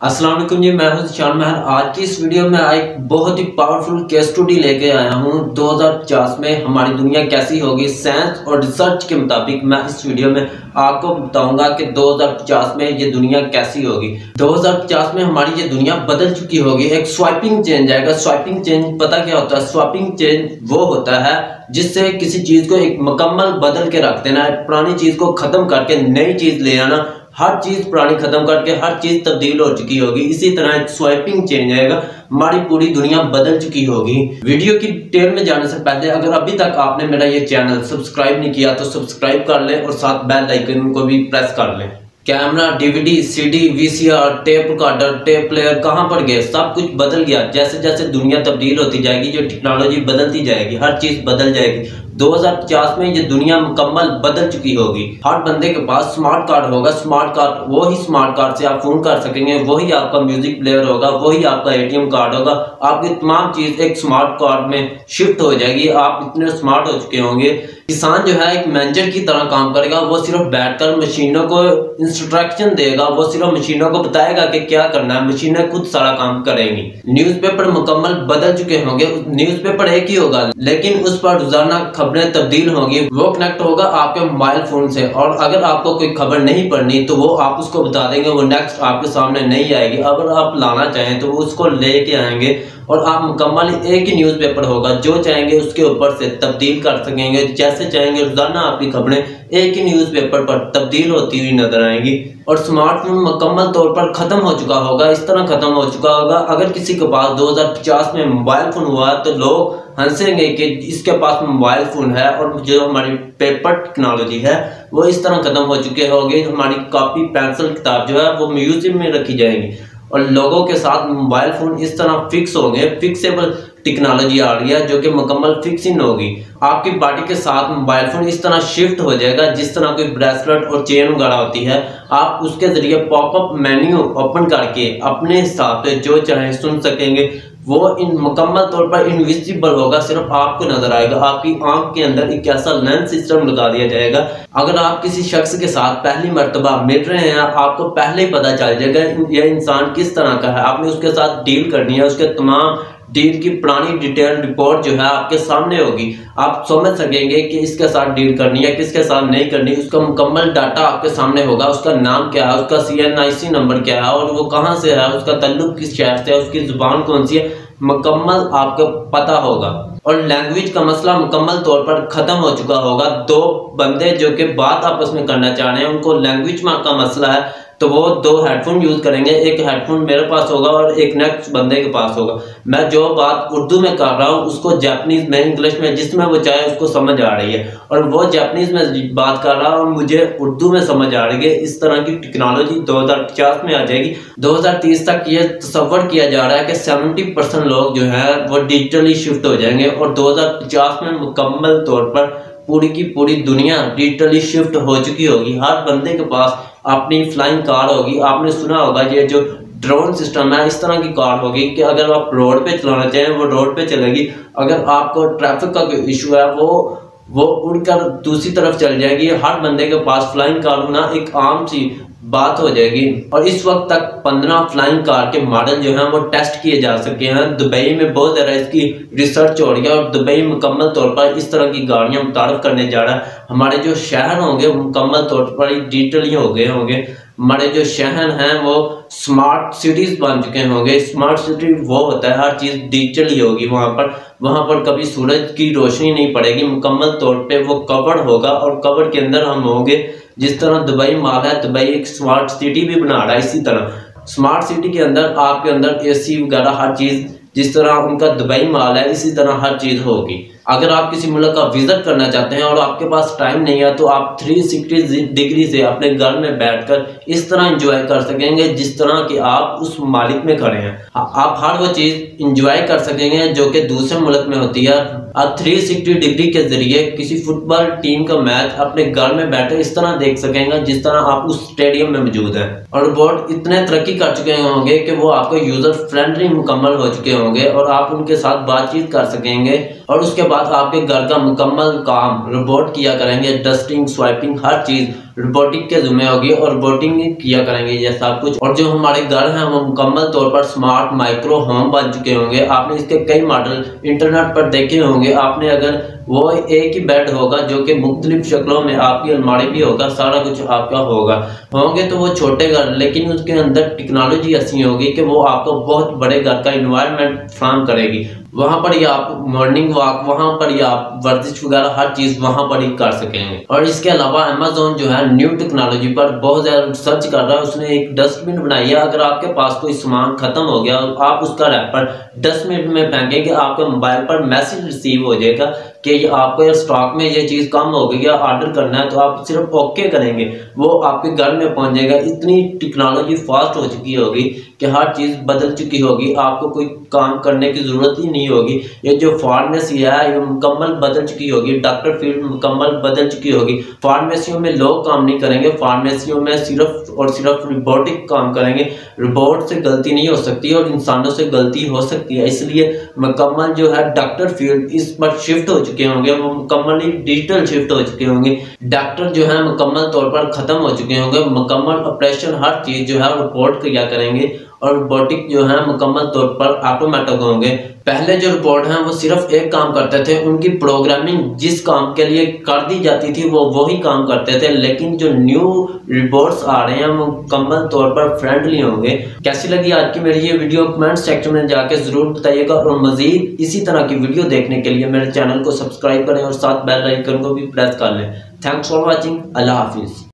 अस्सलाम वालेकुम जी, मैं हूं शान महर। आज की इस वीडियो में एक बहुत ही पावरफुल केस स्टडी लेके आया हूं। 2050 में हमारी दुनिया कैसी होगी, साइंस और रिसर्च के मुताबिक मैं इस वीडियो में आपको बताऊंगा कि 2050 में ये दुनिया कैसी होगी। 2050 में हमारी ये दुनिया बदल चुकी होगी। एक स्वाइपिंग चेंज आएगा। स्वाइपिंग चेंज पता क्या होता है? स्वाइपिंग चेंज वो होता है जिससे किसी चीज को एक मुकम्मल बदल के रख देना, पुरानी चीज को खत्म करके नई चीज ले आना। हर चीज पुरानी खत्म करके हर चीज तब्दील हो चुकी होगी। इसी तरह एक स्वाइपिंग चेंज आएगा, हमारी पूरी दुनिया बदल चुकी होगी। वीडियो की डिटेल में जाने से पहले अगर अभी तक आपने मेरा ये चैनल सब्सक्राइब नहीं किया तो सब्सक्राइब कर लें और साथ बेल आइकन को भी प्रेस कर लें। Camera, DVD, CD, VCR, tape recorder, tape player कहां पर गए? सब कुछ बदल गया। जैसे जैसे दुनिया तब्दील होती जाएगी, जो टेक्नोलॉजी बदलती जाएगी, हर चीज बदल जाएगी। 2050 में ये दुनिया मुकम्मल बदल चुकी होगी। हर बंदे के पास स्मार्ट कार्ड होगा। स्मार्ट कार्ड, वही स्मार्ट कार्ड से आप फोन कर सकेंगे, वही आपका म्यूजिक प्लेयर होगा, वही आपका एटीएम कार्ड होगा। आपकी तमाम चीज एक स्मार्ट कार्ड में शिफ्ट हो जाएगी। आप इतने स्मार्ट हो चुके होंगे। किसान जो है एक मैनेजर की तरह काम करेगा। वो सिर्फ बैठकर मशीनों को इंस्ट्रक्शन देगा, वो सिर्फ मशीनों को बताएगा कि क्या करना है। मशीनें खुद सारा काम करेंगी। न्यूज़पेपर मुकम्मल बदल चुके होंगे। न्यूज़पेपर एक ही होगा लेकिन उस पर रोजाना खबरें तब्दील होंगी। वो कनेक्ट होगा आपके मोबाइल फोन से, और अगर आपको कोई खबर नहीं पढ़नी तो वो आप उसको बता देंगे, वो नेक्स्ट आपके सामने नहीं आएगी। अगर आप लाना चाहें तो वो उसको लेके आएंगे और आप मुकम्मल एक ही न्यूज़पेपर होगा, जो चाहेंगे उसके ऊपर से तब्दील कर सकेंगे। जैसे चाहेंगे रोजाना आपकी खबरें एक ही न्यूज़पेपर पर तब्दील होती हुई नजर आएंगी। और स्मार्टफोन मुकम्मल तौर पर खत्म हो चुका होगा। इस तरह खत्म हो चुका होगा, अगर किसी के पास 2050 में मोबाइल फोन हुआ तो लोग हंसेंगे कि इसके पास मोबाइल फोन है। और जो हमारी पेपर टेक्नोलॉजी है वो इस तरह खत्म हो चुके होगी। हमारी कॉपी, पेंसिल, किताब जो है वो म्यूजियम में रखी जाएंगी और लोगों के साथ मोबाइल फोन इस तरह फिक्स हो गए। फिक्सेबल टेक्नोलॉजी आ रही है जो कि मुकम्मल फिक्सिंग होगी। आपकी बॉडी के साथ मोबाइल फोन इस तरह शिफ्ट हो जाएगा जिस तरह कोई ब्रेसलेट और चेन वगैरह होती है। आप उसके जरिए पॉपअप मेन्यू ओपन करके अपने हिसाब से जो चाहे सुन सकेंगे। वो इन मुकम्मल तौर पर इनविजिबल होगा, सिर्फ आपको नजर आएगा। आपकी आंख के अंदर एक ऐसा लेंस सिस्टम लगा दिया जाएगा। अगर आप किसी शख्स के साथ पहली मर्तबा मिल रहे हैं, आपको पहले ही पता चल जाएगा यह इंसान किस तरह का है। आपने उसके साथ डील करनी है, उसके तमाम डील की पुरानी डिटेल रिपोर्ट जो है आपके सामने होगी। आप समझ सकेंगे कि इसके साथ डील करनी है, किसके साथ नहीं करनी। उसका मुकम्मल डाटा आपके सामने होगा। उसका नाम क्या है, उसका CNIC नंबर क्या है और वो कहाँ से है, उसका तल्लुक किस शहर से है, उसकी जुबान कौन सी है, मुकम्मल आपको पता होगा। और लैंग्वेज का मसला मुकम्मल तौर पर खत्म हो चुका होगा। दो बंदे जो कि बात आपस में करना चाह रहे हैं, उनको लैंग्वेज का मसला है तो वो दो हेडफोन यूज करेंगे। एक हेडफोन मेरे पास होगा और एक नेक्स्ट बंदे के पास होगा। मैं जो बात उर्दू में कर रहा हूँ उसको जापानीज में, इंग्लिश में, जिसमें वो चाहे उसको समझ आ रही है। और वो जापानीज में बात कर रहा है और मुझे उर्दू में समझ आ रही है। इस तरह की टेक्नोलॉजी 2050 में आ जाएगी। 2030 तक ये तस्वर किया जा रहा है कि 70% लोग जो है वो डिजिटली शिफ्ट हो जाएंगे और 2050 में मुकम्मल तौर पर पूरी की पूरी दुनिया डिजिटली शिफ्ट हो चुकी होगी। हर बंदे के पास अपनी फ्लाइंग कार होगी। आपने सुना होगा ये जो ड्रोन सिस्टम है, इस तरह की कार होगी कि अगर आप रोड पे चलाना चाहें वो रोड पे चलेगी। अगर आपको ट्रैफिक का कोई इशू है वो उड़कर दूसरी तरफ चल जाएगी। हर बंदे के पास फ्लाइंग कार होना एक आम सी बात हो जाएगी। और इस वक्त तक 15 फ्लाइंग कार के मॉडल जो हैं वो टेस्ट किए जा सके हैं। दुबई में बहुत ज़्यादा इसकी रिसर्च हो रही है और दुबई मुकम्मल तौर पर इस तरह की गाड़ियां मुतारफ करने जा रहा है। हमारे जो शहर होंगे मुकम्मल तौर पर डिजिटली हो गए होंगे। हमारे जो शहर हैं वो स्मार्ट सिटीज बन चुके होंगे। स्मार्ट सिटी वो होता है हर चीज़ डिजिटली होगी। वहाँ पर कभी सूरज की रोशनी नहीं पड़ेगी। मुकम्मल तौर पे वो कवर्ड होगा और कवर्ड के अंदर हम होंगे। जिस तरह दुबई मॉल है, दुबई एक स्मार्ट सिटी भी बना रहा है। इसी तरह स्मार्ट सिटी के अंदर आपके अंदर AC वगैरह हर चीज़, जिस तरह उनका दुबई मॉल है, इसी तरह हर चीज़ होगी। अगर आप किसी मुल्क का विजिट करना चाहते हैं और आपके पास टाइम नहीं है तो आप 360 डिग्री से अपने घर में बैठकर इस तरह एंजॉय कर सकेंगे जिस तरह कि आप उस मालिक में खड़े हैं। आप हर वो चीज़ एंजॉय कर सकेंगे जो कि दूसरे मुल्क में होती है। आप 360 डिग्री के जरिए किसी फुटबॉल टीम का मैच अपने घर में बैठे इस तरह देख सकेंगे जिस तरह आप उस स्टेडियम में मौजूद हैं। और रोबोट इतने तरक्की कर चुके होंगे कि वो आपको यूजर फ्रेंडली मुकम्मल हो चुके होंगे और आप उनके साथ बातचीत कर सकेंगे। और उसके बाद आपके घर का मुकम्मल काम रोबोट किया करेंगे। डस्टिंग, स्वाइपिंग, हर चीज़ रोबोटिक के जुम्मे होगी और रोबोटिक किया करेंगे ये सब कुछ। और जो हमारे घर हैं वो मुकम्मल तौर पर स्मार्ट माइक्रो होम बन चुके होंगे। आपने इसके कई मॉडल इंटरनेट पर देखे होंगे। आपने अगर वो एक ही बेड होगा जो कि मुख्तलिफ शक्लों में, आपकी अलमारी भी होगा, सारा कुछ आपका होंगे तो वो छोटे घर, लेकिन उसके अंदर टेक्नोलॉजी ऐसी होगी कि वो आपको बहुत बड़े घर का इन्वायरमेंट फ्राहम करेगी। वहां पर ही आप मॉर्निंग वॉक, वहां पर ही आप वर्जिश वगैरह हर चीज वहां पर ही कर सकेंगे। और इसके अलावा अमेज़न जो है न्यू टेक्नोलॉजी पर बहुत ज्यादा रिसर्च कर रहा है। उसने एक डस्टबिन बनाई है। अगर आपके पास कोई सामान खत्म हो गया और आप उसका रैपर डस्टबिन में फेंकेंगे, आपके मोबाइल पर मैसेज रिसीव हो जाएगा कि आपको स्टॉक में ये चीज कम हो गई है, ऑर्डर करना है, तो आप सिर्फ ओके करेंगे, वो आपके घर में पहुंच जाएगा। इतनी टेक्नोलॉजी फास्ट हो चुकी होगी कि हर चीज बदल चुकी होगी। आपको कोई काम करने की जरूरत ही नहीं होगी। ये जो फार्मेसी है ये मुकम्मल बदल चुकी होगी। डॉक्टर फील्ड मुकम्मल बदल चुकी होगी। फार्मेसियों में लोग काम नहीं करेंगे, फार्मेसियों में सिर्फ और सिर्फ रोबोटिक काम करेंगे। रोबोट से गलती नहीं हो सकती और इंसानों से गलती हो सकती है, इसलिए मुकम्मल जो है डॉक्टर फील्ड इस पर शिफ्ट हो चुके होंगे। वो मुकम्मल डिजिटल शिफ्ट हो चुके होंगे। डॉक्टर जो है मुकम्मल तौर पर खत्म हो चुके होंगे। मुकम्मल ऑपरेशन हर चीज जो है रिपोर्ट किया करेंगे और रोबोटिक जो है मुकम्मल तौर पर ऑटोमेटिक होंगे। पहले जो रोबोट हैं वो सिर्फ एक काम करते थे, उनकी प्रोग्रामिंग जिस काम के लिए कर दी जाती थी वो वही काम करते थे। लेकिन जो न्यू रोबोट्स आ रहे हैं वो मुकम्मल तौर पर फ्रेंडली होंगे। कैसी लगी आज की मेरी ये वीडियो कमेंट सेक्शन में जाके जरूर बताइएगा। और मजीद इसी तरह की वीडियो देखने के लिए मेरे चैनल को सब्सक्राइब करें और साथ बेल आइकन को भी प्रेस कर लें। Thanks for watching. Allah Hafiz.